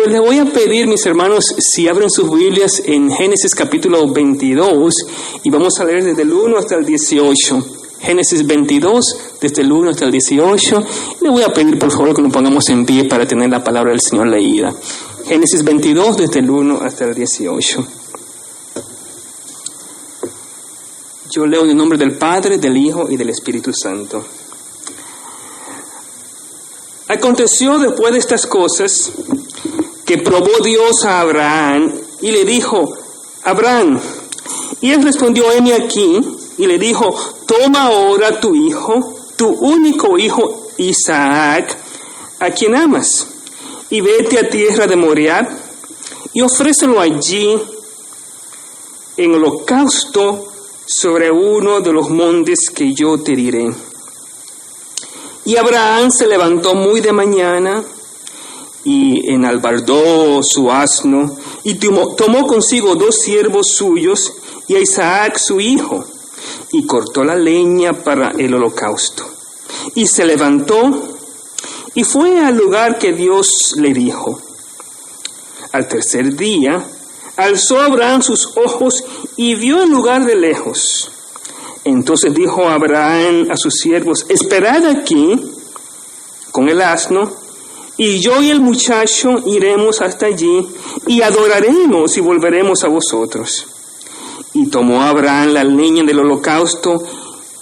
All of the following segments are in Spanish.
Pero les voy a pedir, mis hermanos, si abren sus Biblias en Génesis capítulo 22, y vamos a leer desde el 1 hasta el 18. Génesis 22, desde el 1 hasta el 18. Les voy a pedir, por favor, que nos pongamos en pie para tener la palabra del Señor leída. Génesis 22, desde el 1 hasta el 18. Yo leo en el nombre del Padre, del Hijo y del Espíritu Santo. Aconteció después de estas cosas que probó Dios a Abraham y le dijo: Abraham. Y él respondió: heme aquí. Y le dijo: toma ahora tu hijo, tu único hijo Isaac, a quien amas, y vete a tierra de Moriah, y ofrécelo allí en holocausto sobre uno de los montes que yo te diré. Y Abraham se levantó muy de mañana, y enalbardó su asno, y tomó consigo 2 siervos suyos, y a Isaac su hijo, y cortó la leña para el holocausto. Y se levantó, y fue al lugar que Dios le dijo. Al tercer día, alzó Abraham sus ojos, y vio el lugar de lejos. Entonces dijo Abraham a sus siervos: esperad aquí con el asno, y yo y el muchacho iremos hasta allí, y adoraremos y volveremos a vosotros. Y tomó Abraham la leña del holocausto,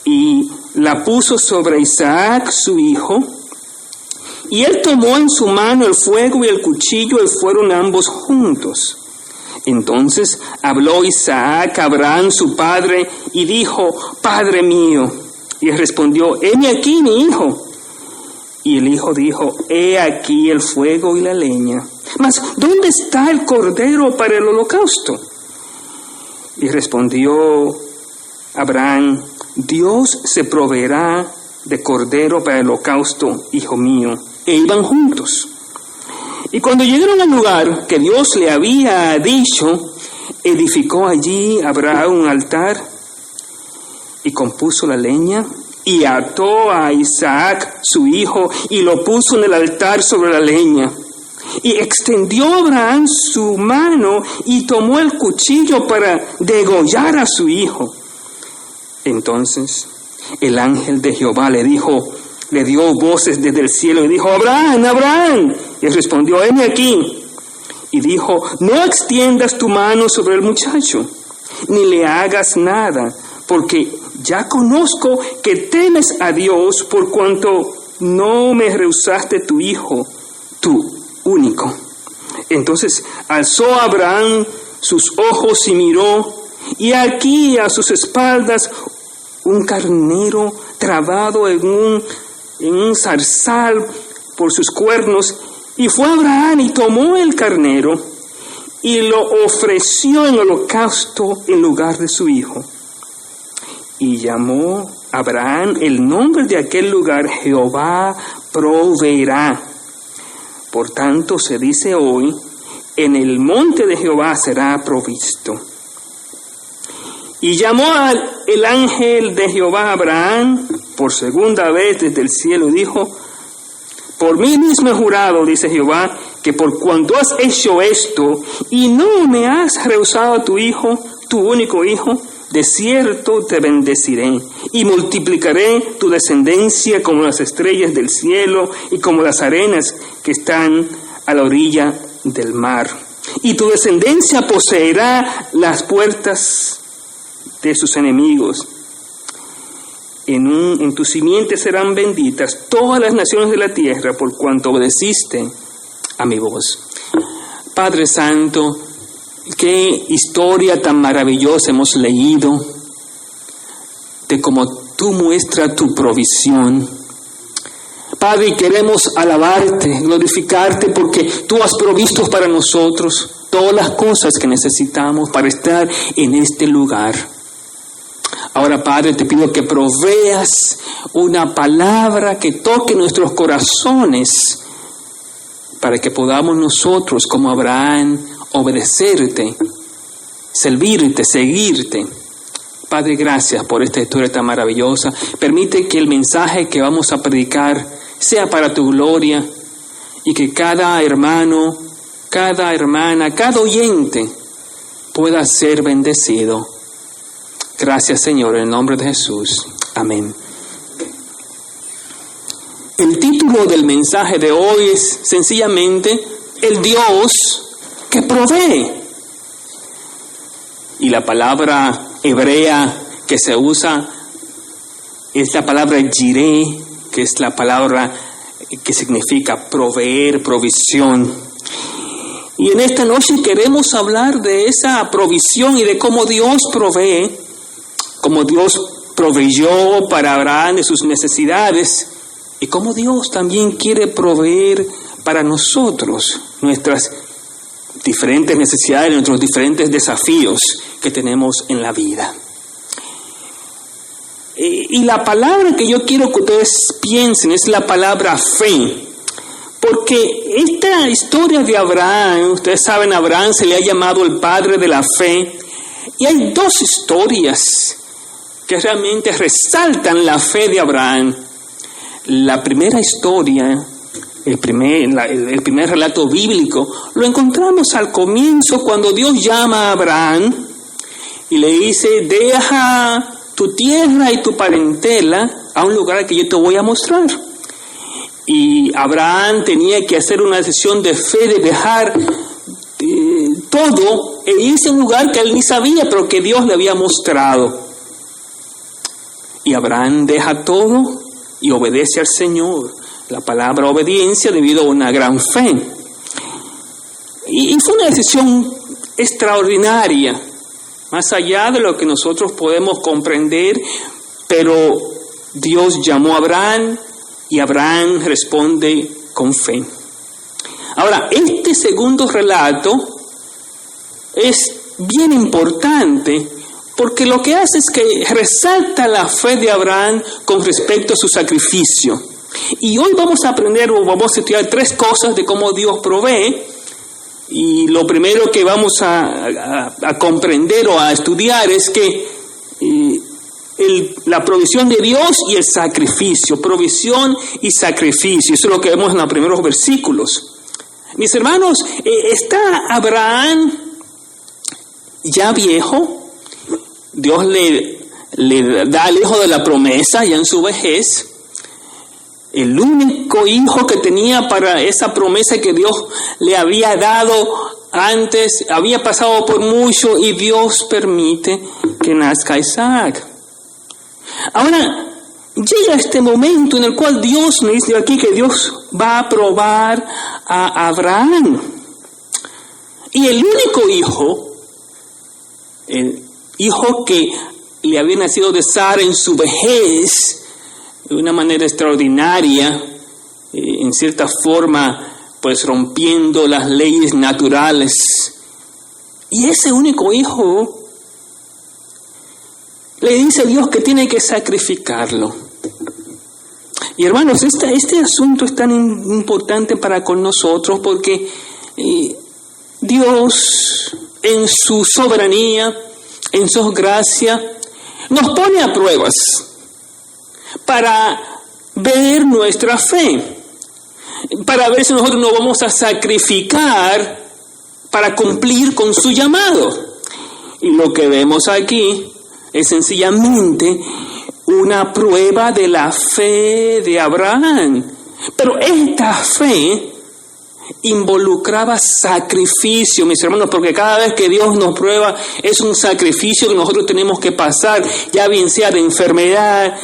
y la puso sobre Isaac su hijo, y él tomó en su mano el fuego y el cuchillo, y fueron ambos juntos. Entonces habló Isaac a Abraham su padre, y dijo: Padre mío. Y él respondió: heme aquí, mi hijo. Y el hijo dijo: he aquí el fuego y la leña, mas ¿dónde está el cordero para el holocausto? Y respondió Abraham: Dios se proveerá de cordero para el holocausto, hijo mío. E iban juntos. Y cuando llegaron al lugar que Dios le había dicho, edificó allí Abraham un altar, y compuso la leña, y ató a Isaac su hijo, y lo puso en el altar sobre la leña. Y extendió Abraham su mano, y tomó el cuchillo para degollar a su hijo. Entonces el ángel de Jehová le dio voces desde el cielo, y dijo: Abraham, Abraham. Y él respondió: heme aquí. Y dijo: no extiendas tu mano sobre el muchacho, ni le hagas nada, porque ya conozco que temes a Dios, por cuanto no me rehusaste tu hijo, tu único. Entonces alzó Abraham sus ojos y miró, y aquí a sus espaldas un carnero trabado en un zarzal por sus cuernos. Y fue Abraham y tomó el carnero, y lo ofreció en holocausto en lugar de su hijo. Y llamó Abraham el nombre de aquel lugar: Jehová proveerá. Por tanto se dice hoy: en el monte de Jehová será provisto. Y llamó el ángel de Jehová a Abraham por segunda vez desde el cielo, y dijo: por mí mismo he jurado, dice Jehová, que por cuanto has hecho esto, y no me has rehusado a tu hijo, tu único hijo, de cierto te bendeciré, y multiplicaré tu descendencia como las estrellas del cielo, y como las arenas que están a la orilla del mar. Y tu descendencia poseerá las puertas de sus enemigos. En tu simiente serán benditas todas las naciones de la tierra, por cuanto obedeciste a mi voz. Padre Santo, qué historia tan maravillosa hemos leído de cómo tú muestras tu provisión. Padre, queremos alabarte, glorificarte, porque tú has provisto para nosotros todas las cosas que necesitamos para estar en este lugar. Ahora, Padre, te pido que proveas una palabra que toque nuestros corazones, para que podamos nosotros, como Abraham, obedecerte, servirte, seguirte. Padre, gracias por esta historia tan maravillosa. Permite que el mensaje que vamos a predicar sea para tu gloria, y que cada hermano, cada hermana, cada oyente pueda ser bendecido. Gracias, Señor, en el nombre de Jesús. Amén. El título del mensaje de hoy es sencillamente el Dios que provee. Y la palabra hebrea que se usa es la palabra jireh, que es la palabra que significa proveer, provisión. Y en esta noche queremos hablar de esa provisión y de cómo Dios provee, cómo Dios proveyó para Abraham de sus necesidades y cómo Dios también quiere proveer para nosotros nuestras diferentes necesidades, nuestros diferentes desafíos que tenemos en la vida. Y la palabra que yo quiero que ustedes piensen es la palabra fe. Porque esta historia de Abraham, ustedes saben, Abraham se le ha llamado el padre de la fe. Y hay dos historias que realmente resaltan la fe de Abraham. La primera historia, el primer relato bíblico, lo encontramos al comienzo cuando Dios llama a Abraham y le dice: deja tu tierra y tu parentela a un lugar que yo te voy a mostrar. Y Abraham tenía que hacer una decisión de fe, de dejar todo e irse a un lugar que él ni sabía, pero que Dios le había mostrado. Y Abraham deja todo y obedece al Señor. La palabra obediencia debido a una gran fe. Y fue una decisión extraordinaria, más allá de lo que nosotros podemos comprender, pero Dios llamó a Abraham y Abraham responde con fe. Ahora, este segundo relato es bien importante porque lo que hace es que resalta la fe de Abraham con respecto a su sacrificio. Y hoy vamos a aprender o vamos a estudiar tres cosas de cómo Dios provee. Y lo primero que vamos a comprender o a estudiar es que la provisión de Dios y el sacrificio, provisión y sacrificio. Eso es lo que vemos en los primeros versículos. Mis hermanos, está Abraham ya viejo. Dios le da al hijo de la promesa ya en su vejez. El único hijo que tenía para esa promesa que Dios le había dado antes, había pasado por mucho y Dios permite que nazca Isaac. Ahora, llega este momento en el cual Dios me dice aquí que Dios va a probar a Abraham. Y el único hijo, el hijo que le había nacido de Sara en su vejez, de una manera extraordinaria, en cierta forma, pues rompiendo las leyes naturales. Y ese único hijo le dice a Dios que tiene que sacrificarlo. Y hermanos, este asunto es tan importante para con nosotros porque Dios en su soberanía, en su gracia, nos pone a pruebas para ver nuestra fe, para ver si nosotros nos vamos a sacrificar para cumplir con su llamado. Y lo que vemos aquí es sencillamente una prueba de la fe de Abraham. Pero esta fe involucraba sacrificio, mis hermanos, porque cada vez que Dios nos prueba es un sacrificio que nosotros tenemos que pasar, ya bien sea de enfermedad,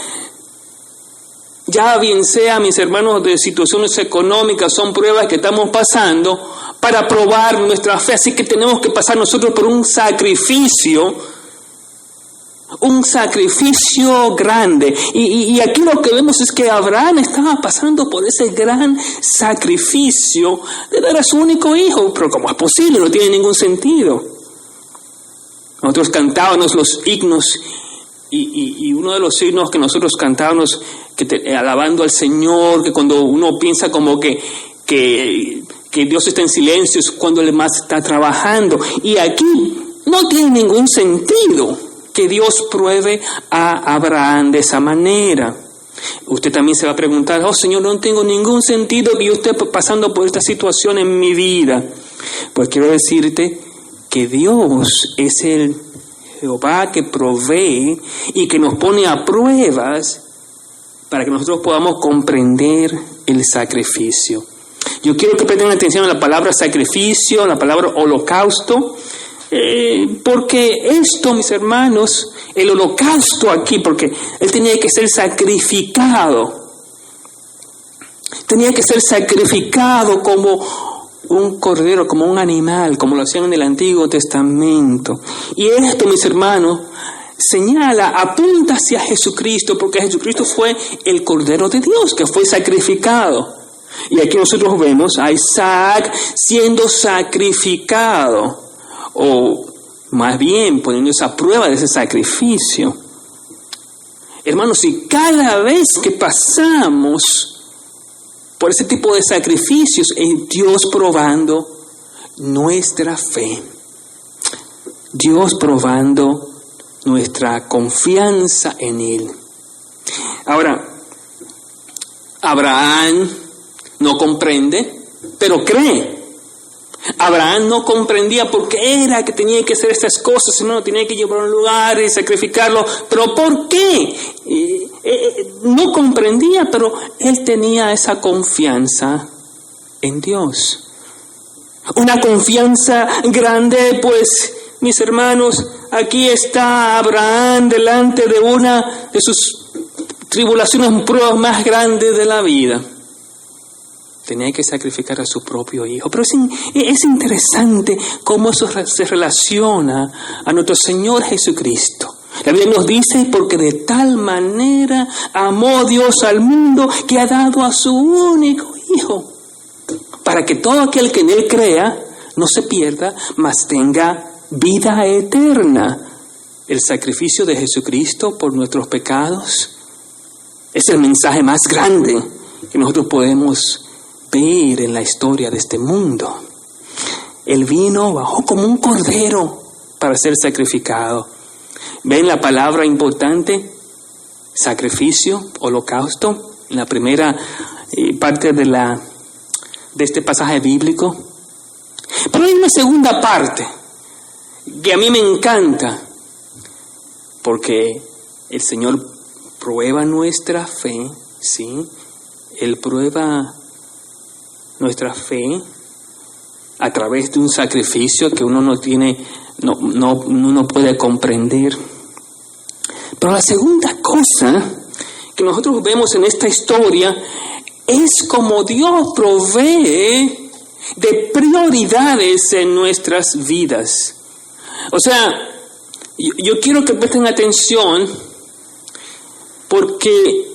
ya bien sea, mis hermanos, de situaciones económicas, son pruebas que estamos pasando para probar nuestra fe. Así que tenemos que pasar nosotros por un sacrificio grande. Y aquí lo que vemos es que Abraham estaba pasando por ese gran sacrificio de dar a su único hijo. Pero ¿cómo es posible? No tiene ningún sentido. Nosotros cantábamos los himnos y uno de los himnos que nosotros cantábamos alabando al Señor, que cuando uno piensa como que Dios está en silencio es cuando Él más está trabajando. Y aquí no tiene ningún sentido que Dios pruebe a Abraham de esa manera. Usted también se va a preguntar: oh Señor, no tengo ningún sentido que yo esté pasando por esta situación en mi vida. Pues quiero decirte que Dios es el Jehová que provee y que nos pone a pruebas para que nosotros podamos comprender el sacrificio. Yo quiero que presten atención a la palabra sacrificio, a la palabra holocausto, porque esto, mis hermanos, el holocausto aquí, porque Él tenía que ser sacrificado. Tenía que ser sacrificado como un cordero, como un animal, como lo hacían en el Antiguo Testamento. Y esto, mis hermanos, señala, apunta hacia Jesucristo, porque Jesucristo fue el Cordero de Dios que fue sacrificado. Y aquí nosotros vemos a Isaac siendo sacrificado, o más bien poniéndose a prueba de ese sacrificio. Hermanos, si cada vez que pasamos por ese tipo de sacrificios, es Dios probando nuestra fe, Dios probando nuestra confianza en Él. Ahora, Abraham no comprende, pero cree. Abraham no comprendía por qué era que tenía que hacer estas cosas, no, tenía que llevar a un lugar y sacrificarlo, pero ¿por qué? No comprendía, pero él tenía esa confianza en Dios. Una confianza grande, pues, mis hermanos, aquí está Abraham delante de una de sus tribulaciones, pruebas más grandes de la vida. Tenía que sacrificar a su propio hijo. Pero es interesante cómo eso se relaciona a nuestro Señor Jesucristo. La Biblia nos dice, porque de tal manera amó Dios al mundo que ha dado a su único hijo, para que todo aquel que en Él crea no se pierda, mas tenga vida eterna. El sacrificio de Jesucristo por nuestros pecados es el mensaje más grande que nosotros podemos ver en la historia de este mundo. Él vino, bajó como un cordero para ser sacrificado. ¿Ven la palabra importante? Sacrificio, holocausto, en la primera parte de este pasaje bíblico. Pero hay una segunda parte que a mí me encanta, porque el Señor prueba nuestra fe, ¿sí? Él prueba nuestra fe a través de un sacrificio que uno no puede comprender. Pero la segunda cosa que nosotros vemos en esta historia es como Dios provee de prioridades en nuestras vidas. O sea, yo quiero que presten atención, porque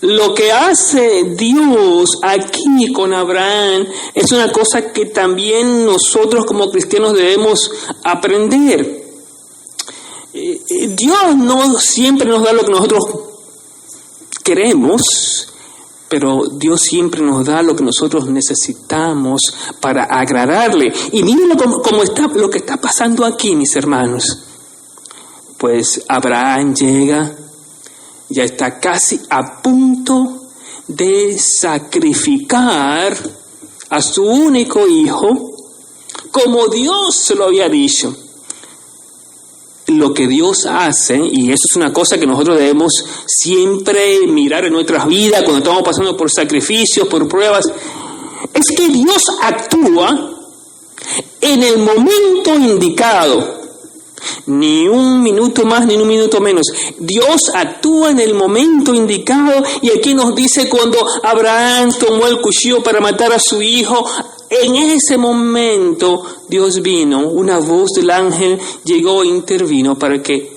lo que hace Dios aquí con Abraham es una cosa que también nosotros como cristianos debemos aprender. Dios no siempre nos da lo que nosotros queremos, pero Dios siempre nos da lo que nosotros necesitamos para agradarle. Y miren cómo está lo que está pasando aquí, mis hermanos. Pues Abraham llega, ya está casi a punto de sacrificar a su único hijo, como Dios se lo había dicho. Lo que Dios hace, y eso es una cosa que nosotros debemos siempre mirar en nuestras vidas cuando estamos pasando por sacrificios, por pruebas, es que Dios actúa en el momento indicado. Ni un minuto más, ni un minuto menos. Dios actúa en el momento indicado, y aquí nos dice cuando Abraham tomó el cuchillo para matar a su hijo, en ese momento Dios vino, una voz del ángel llegó e intervino para que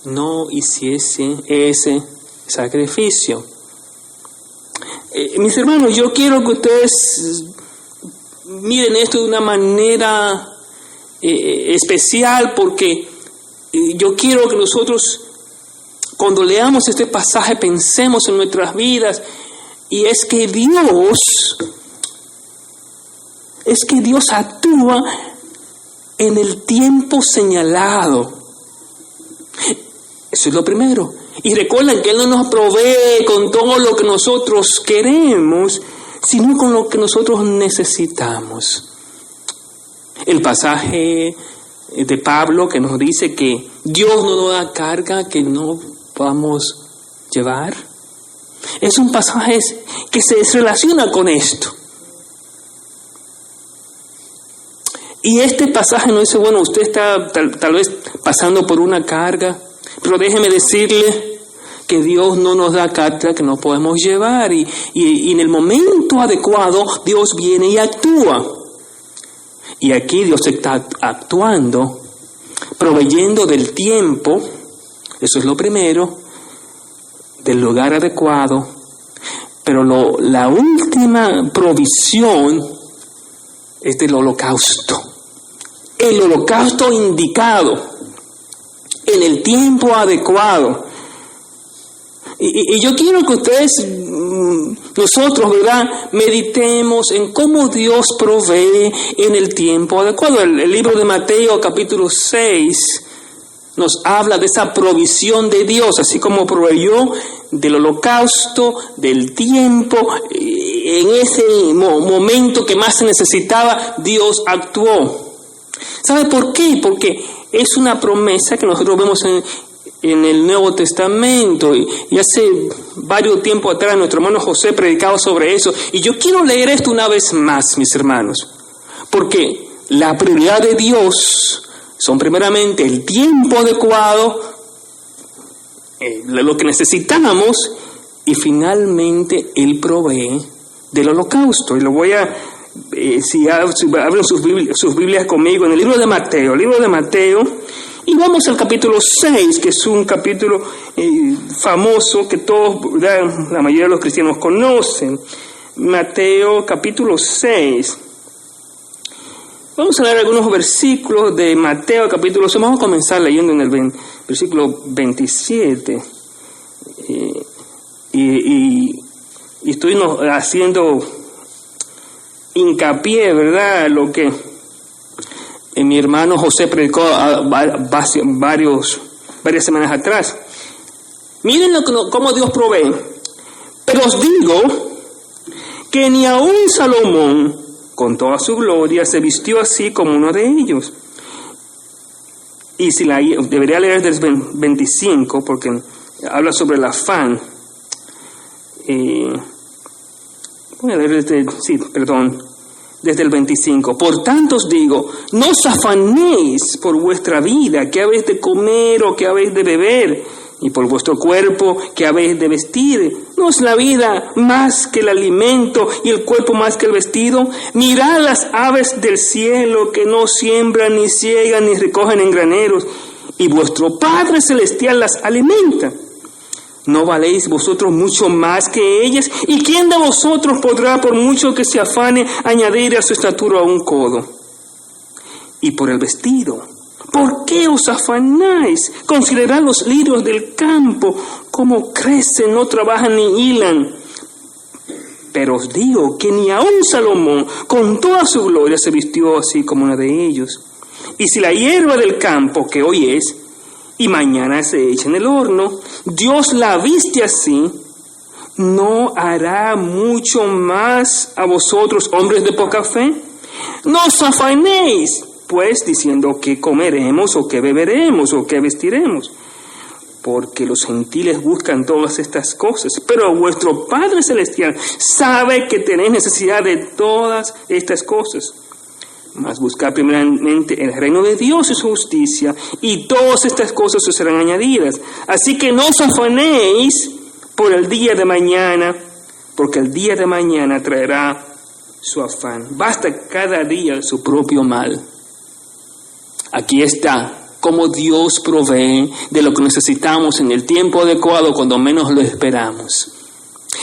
no hiciese ese sacrificio. Mis hermanos, yo quiero que ustedes miren esto de una manera especial, porque yo quiero que nosotros, cuando leamos este pasaje, pensemos en nuestras vidas, y es que Dios actúa en el tiempo señalado. Eso es lo primero. Y recuerden que Él no nos provee con todo lo que nosotros queremos, sino con lo que nosotros necesitamos. el pasaje de Pablo que nos dice que Dios no nos da carga que no podamos llevar. Es un pasaje que se relaciona con esto. Y este pasaje no dice, bueno, usted está tal vez pasando por una carga, pero déjeme decirle que Dios no nos da carga que no podemos llevar. Y en el momento adecuado Dios viene y actúa. Y aquí Dios está actuando, proveyendo del tiempo, eso es lo primero, del lugar adecuado, pero la última provisión es del holocausto. El holocausto indicado en el tiempo adecuado. Y yo quiero que ustedes, nosotros, ¿verdad?, meditemos en cómo Dios provee en el tiempo adecuado. El libro de Mateo, capítulo 6, nos habla de esa provisión de Dios, así como proveyó del holocausto, del tiempo. En ese momento que más se necesitaba, Dios actuó. ¿Sabe por qué? Porque es una promesa que nosotros vemos en el Nuevo Testamento, y hace varios tiempo atrás nuestro hermano José predicaba sobre eso, y yo quiero leer esto una vez más, mis hermanos, porque la prioridad de Dios son primeramente el tiempo adecuado, lo que necesitamos, y finalmente Él provee del holocausto. Y lo voy a, si abren sus Biblias conmigo, en el libro de Mateo, y vamos al capítulo 6, que es un capítulo famoso que todos, la mayoría de los cristianos conocen. Mateo capítulo 6. Vamos a leer algunos versículos de Mateo capítulo 6. Vamos a comenzar leyendo en el versículo 27. Y estoy haciendo hincapié, ¿verdad?, lo que mi hermano José predicó varias semanas atrás. Miren cómo Dios provee. Pero os digo que ni aun Salomón, con toda su gloria, se vistió así como uno de ellos. Y debería leer desde el 25, porque habla sobre el afán. Voy a leer desde el 25. Por tanto os digo, no os afanéis por vuestra vida, qué habéis de comer o qué habéis de beber, y por vuestro cuerpo, qué habéis de vestir. ¿No es la vida más que el alimento y el cuerpo más que el vestido? Mirad las aves del cielo, que no siembran, ni ciegan, ni recogen en graneros, y vuestro Padre Celestial las alimenta. ¿No valéis vosotros mucho más que ellas? ¿Y quién de vosotros podrá, por mucho que se afane, añadir a su estatura un codo? Y por el vestido, ¿por qué os afanáis? Considerad los lirios del campo, cómo crecen, no trabajan ni hilan. Pero os digo que ni aun Salomón, con toda su gloria, se vistió así como uno de ellos. Y si la hierba del campo, que hoy es, y mañana se echa en el horno, Dios la viste así, ¿no hará mucho más a vosotros, hombres de poca fe? No os afanéis, pues, diciendo qué comeremos, o qué beberemos, o qué vestiremos, porque los gentiles buscan todas estas cosas, pero vuestro Padre Celestial sabe que tenéis necesidad de todas estas cosas. Mas buscad primeramente el reino de Dios y su justicia, y todas estas cosas os serán añadidas. Así que no os afanéis por el día de mañana, porque el día de mañana traerá su afán. Basta cada día su propio mal. Aquí está cómo Dios provee de lo que necesitamos en el tiempo adecuado, cuando menos lo esperamos.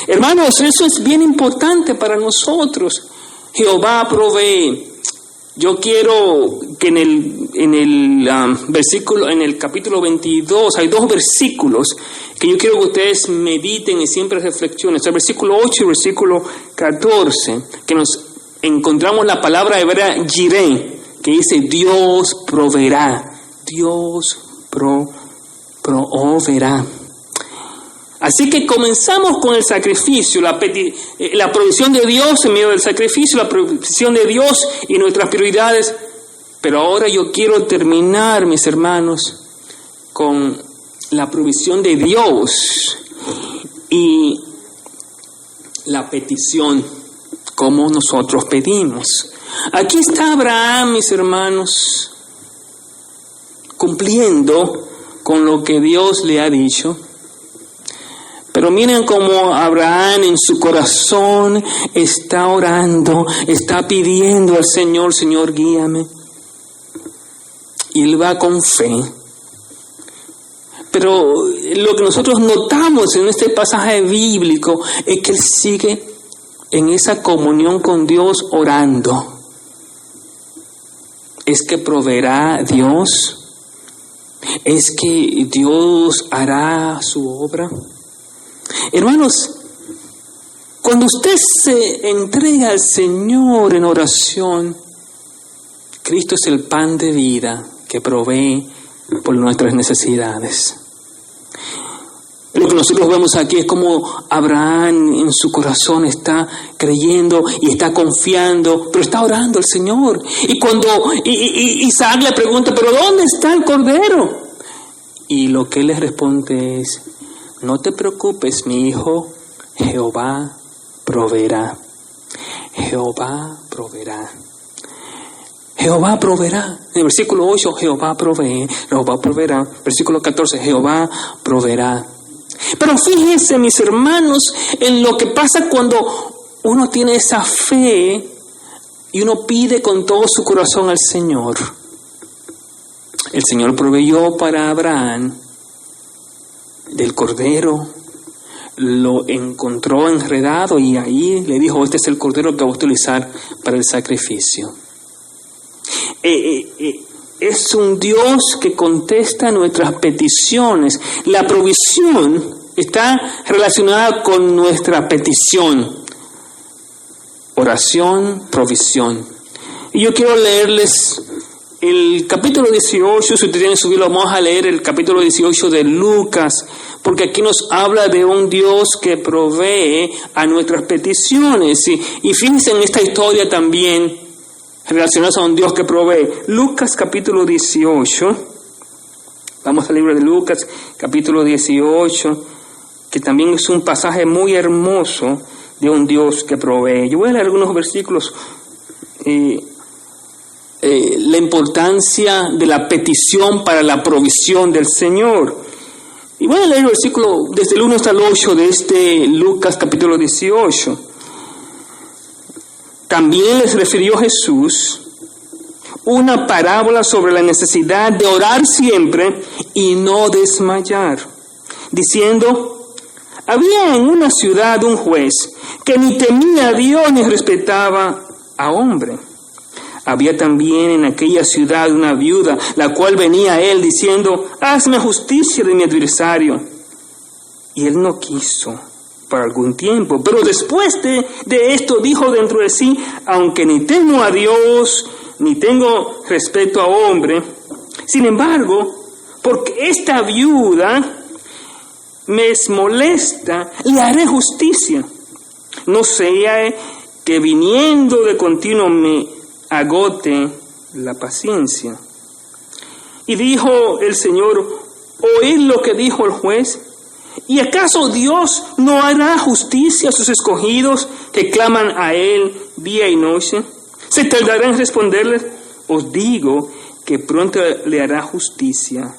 Hermanos, eso es bien importante para nosotros. Jehová provee. Yo quiero que en el capítulo 22, hay dos versículos que yo quiero que ustedes mediten y siempre reflexionen. El versículo 8 y el versículo 14, que nos encontramos la palabra hebrea Jireh, que dice Dios proveerá. Dios proveerá. Así que comenzamos con el sacrificio, la provisión de Dios en medio del sacrificio, la provisión de Dios y nuestras prioridades Pero ahora yo quiero terminar, mis hermanos, con la provisión de Dios y la petición, como nosotros pedimos. Aquí está Abraham, mis hermanos, cumpliendo con lo que Dios le ha dicho. Pero miren cómo Abraham en su corazón está orando, está pidiendo al Señor, Señor, guíame. Y él va con fe. Pero lo que nosotros notamos en este pasaje bíblico es que él sigue en esa comunión con Dios orando. ¿Es que proveerá Dios? ¿Es que Dios hará su obra? Hermanos, cuando usted se entrega al Señor en oración, Cristo es el pan de vida que provee por nuestras necesidades. Lo que nosotros vemos aquí es como Abraham en su corazón está creyendo y está confiando, pero está orando al Señor. Y cuando Isaac le pregunta, ¿pero dónde está el cordero? Y lo que él le responde es, no te preocupes, mi hijo, Jehová proveerá. Jehová proveerá. Jehová proveerá. En el versículo 8, Jehová provee, Jehová proveerá. Versículo 14, Jehová proveerá. Pero fíjense, mis hermanos, en lo que pasa cuando uno tiene esa fe y uno pide con todo su corazón al Señor. El Señor proveyó para Abraham del cordero, lo encontró enredado y ahí le dijo, este es el cordero que voy a utilizar para el sacrificio. Es un Dios que contesta nuestras peticiones. La provisión está relacionada con nuestra petición. Oración, provisión. Y yo quiero leerles el capítulo 18, si ustedes tienen su Biblia, vamos a leer el capítulo 18 de Lucas, porque aquí nos habla de un Dios que provee a nuestras peticiones. Y fíjense en esta historia también, relacionados a un Dios que provee. Lucas capítulo 18, vamos al libro de Lucas capítulo 18, que también es un pasaje muy hermoso de un Dios que provee. Yo voy a leer algunos versículos, la importancia de la petición para la provisión del Señor. Y voy a leer el versículo desde el 1 hasta el 8 de este Lucas capítulo 18. También les refirió Jesús una parábola sobre la necesidad de orar siempre y no desmayar, diciendo, había en una ciudad un juez que ni temía a Dios ni respetaba a hombre. Había también en aquella ciudad una viuda, la cual venía a él diciendo, hazme justicia de mi adversario. Y él no quiso por algún tiempo, pero después de esto dijo dentro de sí, aunque ni temo a Dios, ni tengo respeto a hombre, sin embargo, porque esta viuda me es molesta, le haré justicia, no sea que viniendo de continuo me agote la paciencia. Y dijo el Señor, oíd lo que dijo el juez. ¿Y acaso Dios no hará justicia a sus escogidos que claman a Él día y noche? ¿Se tardará en responderles? Os digo que pronto le hará justicia.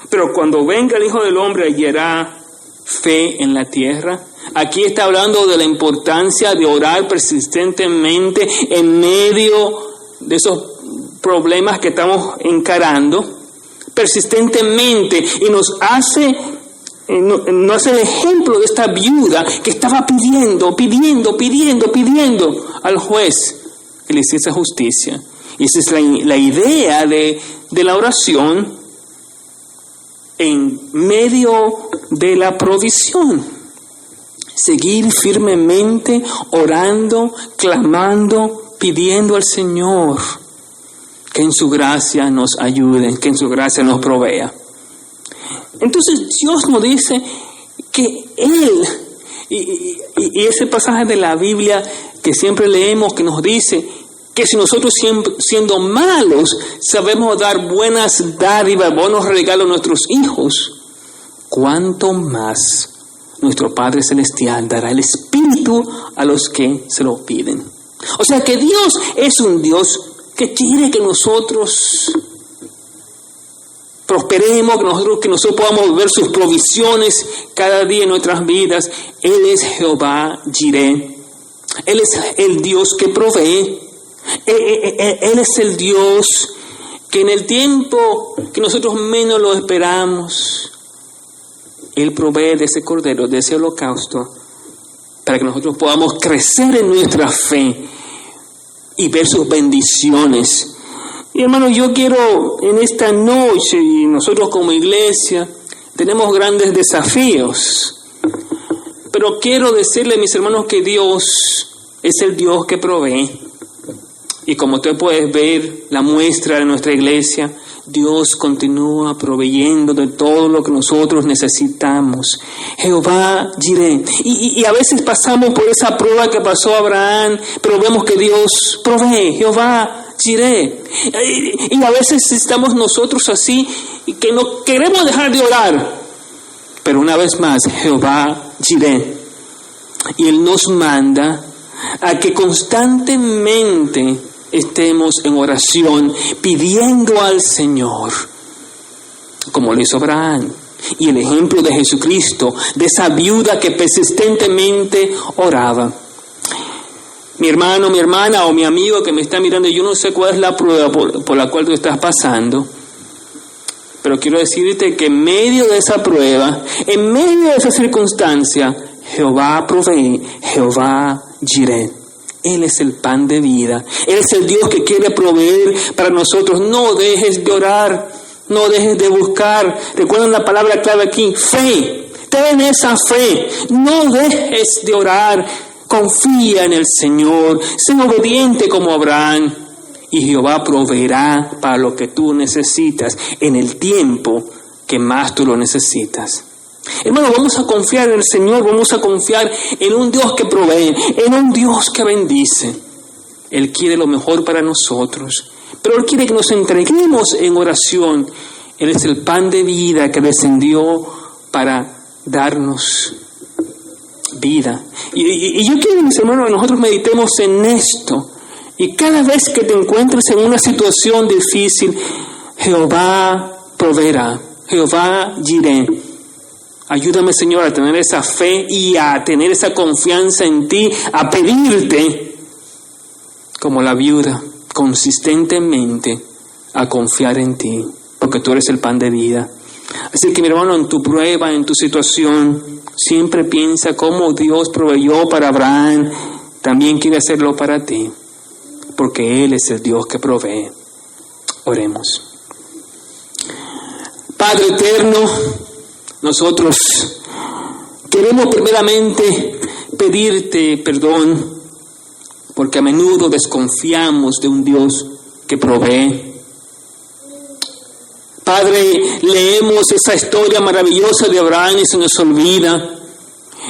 Pero cuando venga el Hijo del Hombre, hallará fe en la tierra. Aquí está hablando de la importancia de orar persistentemente en medio de esos problemas que estamos encarando. Persistentemente, y nos hace el ejemplo de esta viuda que estaba pidiendo al juez que le hiciese justicia. Y esa es la idea de la oración en medio de la provisión. Seguir firmemente orando, clamando, pidiendo al Señor que en su gracia nos ayude, que en su gracia nos provea. Entonces Dios nos dice que Él, y ese pasaje de la Biblia que siempre leemos que nos dice que si nosotros siendo malos sabemos dar buenas dádivas, buenos regalos a nuestros hijos, cuánto más nuestro Padre Celestial dará el Espíritu a los que se lo piden. O sea que Dios es un Dios que quiere que nosotros prosperemos, que nosotros podamos ver sus provisiones cada día en nuestras vidas. Él es Jehová Jireh. Él es el Dios que provee. Él es el Dios que en el tiempo que nosotros menos lo esperamos, Él provee de ese cordero, de ese holocausto, para que nosotros podamos crecer en nuestra fe y ver sus bendiciones. Y hermano, yo quiero en esta noche, y nosotros como iglesia tenemos grandes desafíos, pero quiero decirle, mis hermanos, que Dios es el Dios que provee. Y como tú puedes ver la muestra de nuestra iglesia, Dios continúa proveyendo de todo lo que nosotros necesitamos. Jehová Jireh. Y a veces pasamos por esa prueba que pasó Abraham, pero vemos que Dios provee. Jehová Jireh. Y a veces estamos nosotros así, que no queremos dejar de orar. Pero una vez más, Jehová Jireh. Y Él nos manda a que constantemente estemos en oración pidiendo al Señor, como lo hizo Abraham. Y el ejemplo de Jesucristo, de esa viuda que persistentemente oraba. Mi hermano, mi hermana o mi amigo que me está mirando, yo no sé cuál es la prueba por la cual tú estás pasando, pero quiero decirte que en medio de esa prueba, en medio de esa circunstancia, Jehová provee, Jehová Jireh. Él es el pan de vida. Él es el Dios que quiere proveer para nosotros. No dejes de orar. No dejes de buscar. Recuerden la palabra clave aquí. Fe. Ten esa fe. No dejes de orar. Confía en el Señor. Sé obediente como Abraham. Y Jehová proveerá para lo que tú necesitas en el tiempo que más tú lo necesitas. Hermano, vamos a confiar en el Señor, vamos a confiar en un Dios que provee, en un Dios que bendice. Él quiere lo mejor para nosotros, pero Él quiere que nos entreguemos en oración. Él es el pan de vida que descendió para darnos vida. Y yo quiero, mis hermanos, que nosotros meditemos en esto. Y cada vez que te encuentres en una situación difícil, Jehová proveerá, Jehová Jireh. Ayúdame, Señor, a tener esa fe y a tener esa confianza en ti, a pedirte, como la viuda, consistentemente, a confiar en ti, porque tú eres el pan de vida. Así que, mi hermano, en tu prueba, en tu situación, siempre piensa cómo Dios proveyó para Abraham, también quiere hacerlo para ti, porque Él es el Dios que provee. Oremos. Padre eterno, nosotros queremos primeramente pedirte perdón porque a menudo desconfiamos de un Dios que provee. Padre, leemos esa historia maravillosa de Abraham y se nos olvida.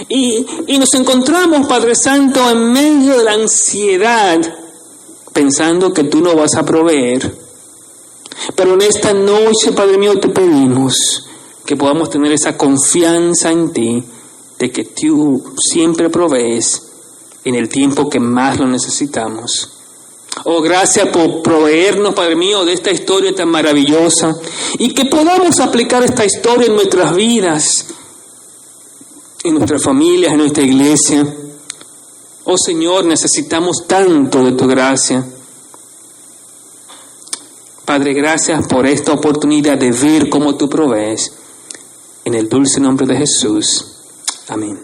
Y nos encontramos, Padre Santo, en medio de la ansiedad, pensando que tú no vas a proveer. Pero en esta noche, Padre mío, te pedimos que podamos tener esa confianza en ti, de que tú siempre provees en el tiempo que más lo necesitamos. Oh, gracias por proveernos, Padre mío, de esta historia tan maravillosa, y que podamos aplicar esta historia en nuestras vidas, en nuestras familias, en nuestra iglesia. Oh Señor, necesitamos tanto de tu gracia. Padre, gracias por esta oportunidad de ver cómo tú provees. En el dulce nombre de Jesús. Amén.